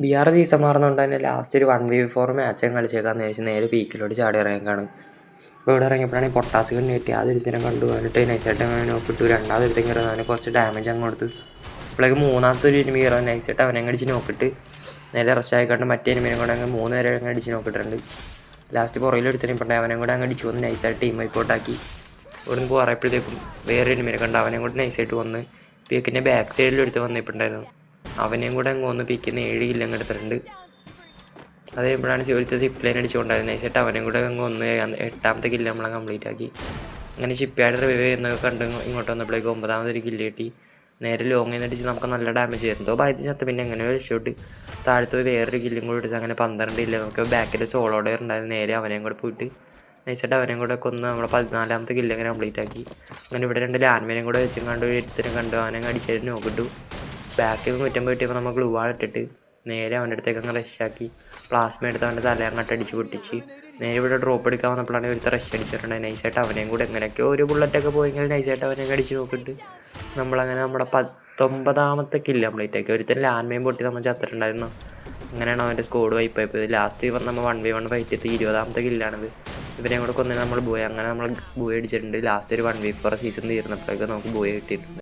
BR season മാറുന്നതുകൊണ്ട് തന്നെ last ഒരു 1v4 match കളിച്ചേക്കാന്ന് വിചാരിച്ച് നേരെ പീക്കിലോട്ട് ചാടി ഇറങ്ങിയേക്കാണ്. ഇപ്പോൾ ഇവിടെ ഇറങ്ങിയപ്പോഴാണെങ്കിൽ പൊട്ടാസ് കണ്ണ് കിട്ടി. ആദ്യൊരുത്തരം കണ്ടു വന്നിട്ട് നൈസായിട്ട് അങ്ങനെ നോക്കിട്ടു. രണ്ടാമതൊരുത്തം കയറി അവന് കുറച്ച് ഡാമേജ് അങ്ങ് കൊടുത്തു. അപ്പോഴേക്ക് മൂന്നാമത്തെ ഒരു എനിമി കയറാൻ നൈസായിട്ട് അവനെ അടിച്ച് നോക്കിയിട്ട് നേരെ റഷ് ആയിക്കൊണ്ട് മറ്റേ എനിമിനെ കൂടെ അങ്ങ് 3 പേരെ അങ്ങ് അടിച്ച് നോക്കിയിട്ടുണ്ട്. ലാസ്റ്റ് പുറകിലൊരുത്തരം ഇപ്പോൾ അവനെ കൂടെ അങ്ങ് അടിച്ച് വന്ന് നൈസായിട്ട് ടീം വൈപ്പോട്ടാക്കി. ഇവിടെ നിന്ന് പോറപ്പോഴത്തേക്കും വേറെ എനിമിനെ കണ്ട് അവനെ കൂടെ നൈസായിട്ട് വന്ന് പീക്കിൻ്റെ ബാക്ക് സൈഡിലൊരുത്ത് വന്നിട്ടുണ്ടായിരുന്നു. അവനെയും കൂടെ അങ്ങ് വന്ന് പീക്കിന്ന് 7 കില്ല് അങ്ങ് എടുത്തിട്ടുണ്ട്. അത് കഴിയുമ്പോഴാണ് ഒരുത്ത സിപ്പ് ലൈൻ അടിച്ചുകൊണ്ടായിരുന്നു. നൈസായിട്ട് അവനെയും കൂടെ അങ്ങ് വന്ന് 8ാമത്തെ കില്ല് നമ്മളെ കംപ്ലീറ്റ് ആക്കി. അങ്ങനെ ഷിപ്പ് യാർഡ് റിവൈവ് ചെയ്യുന്നതൊക്കെ കണ്ട് ഇങ്ങോട്ട് വന്നപ്പോഴേക്കും 9ാമതൊരു കില്ല് കിട്ടി. നേരെ ലോങ്ങിൽ നിന്ന് അടിച്ച് നമുക്ക് നല്ല ഡാമേജ് ആയിരുന്നു. ഭാഗ്യത്തിന് ചത്ത് പിന്നെ എങ്ങനെയോ രക്ഷപ്പെട്ട് താഴത്ത് വേറൊരു കില്ലും കൂടി എടുത്ത് അങ്ങനെ 12 കില്ല് നമുക്ക് ബാക്കിൽ സോളോ ഡയർ ഉണ്ടായിരുന്നു. നേരെ അവനെയും കൂടെ പോയിട്ട് നൈസായിട്ട് അവനെയും കൂടെ കൊന്ന് നമ്മുടെ 14ാമത്തെ കില്ല് അങ്ങനെ കംപ്ലീറ്റ് ആക്കി. അങ്ങനെ ഇവിടെ 2 ലാൻഡ്മേനെയും കൂടെ വെച്ചും കണ്ട് ഒരുത്തരം കണ്ടു അവനെ അടിച്ചായിട്ട് നോക്കിട്ടു. ബാക്കിൽ 150 കിട്ടിയപ്പോൾ നമ്മൾ ഗ്ലൂ വാൾ ഇട്ടിട്ട് നേരെ അവൻ്റെ അടുത്തേക്ക് അങ്ങ് റഷാക്കി പ്ലാസ്മ എടുത്ത് അവൻ്റെ തല അങ്ങോട്ട് അടിച്ച് പൊട്ടിച്ച് നേരെ ഇവിടെ ഡ്രോപ്പ് എടുക്കാൻ വന്നപ്പോഴാണ് ഒരുത്ത റഷ് അടിച്ചിട്ടുണ്ട്. നൈസായിട്ട് അവനെയും കൂടെ എങ്ങനെയൊക്കെ ഒരു ബുള്ളറ്റൊക്കെ പോയെങ്കിൽ നൈസായിട്ട് അവനെയും അടിച്ച് നോക്കിയിട്ട് നമ്മളങ്ങനെ നമ്മുടെ 19ാമത്തെ കില്ല് കംപ്ലീറ്റ് ആക്കി. ഒരുത്തരം ലാൻഡ്മൈൻ പൊട്ടി നമ്മൾ ചത്തിട്ടുണ്ടായിരുന്നു. അങ്ങനെയാണ് അവൻ്റെ സ്കോഡ് വൈപ്പായിപ്പോയത്. ലാസ്റ്റ് നമ്മൾ 1v1 ഫൈറ്റ് ചെയ്ത് 20ാമത്തെ കില്ലാണിത്. ഇവരെയും കൂടെ കൊന്നിട്ട് നമ്മൾ ബോയ് അങ്ങനെ നമ്മൾ ബോയ് അടിച്ചിട്ടുണ്ട്. ലാസ്റ്റ് ഒരു 1v4 സീസൺ തീർന്നപ്പോഴേക്ക് നമുക്ക് ബോയ് കിട്ടിയിട്ടുണ്ട്.